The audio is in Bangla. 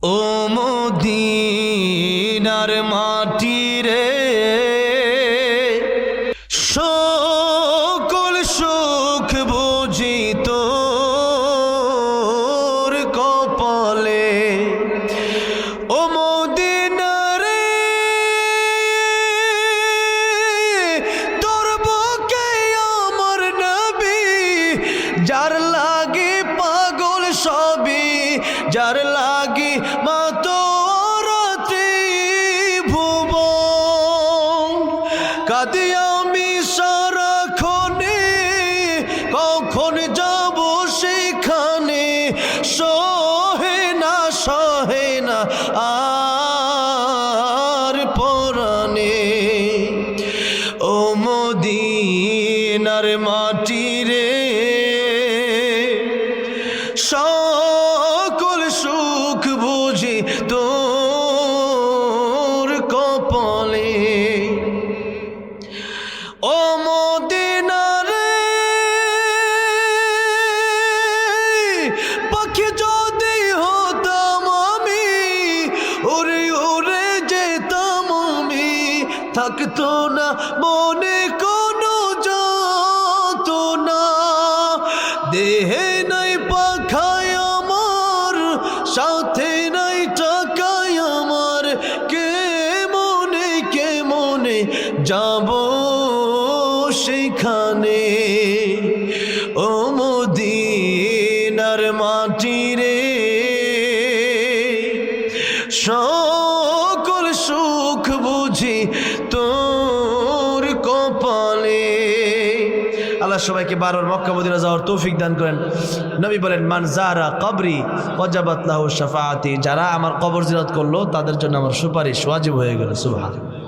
ও মদিনার মাটি রে, সকল সুখ বুঝি তোর কপালে। ও মদিনা রে, তোর বুকে আমার নবী, যার লাগি পাগল সবই, যার লাগি মা তোর ত্রিভুবন। কাঁদি আমি সারাক্ষণে, কখন যাব সেখানে, সহে না আর পরাণে। ও মদিনার মাটি রে, সকল সুখ বুঝি তোর কপালে। ও মদিনা রে, পাখি যদি হতাম আমি, উড়ে উড়ে যেতাম আমি, থাকতো না মনে কোনো যাতনা। দেহে নাই পাখায় আমার, সাথে নাই টাকায় আমার, কে মনে যাব সেখানে। ও মদিনার মাটি রে, সকল সুখ বুঝি তোর কপালে। আল্লাহ সবাইকে বারবার মক্কা মদিনা যাওয়ার তৌফিক দান করেন। নবী বলেন, মান যারা কবরি ওয়াজাবাত লাহু শাফাআতি, যারা আমার কবর জিয়ারত করলো তাদের জন্য আমার সুপারিশ ওয়াজিব হয়ে গেল। সুবহানাল্লাহ।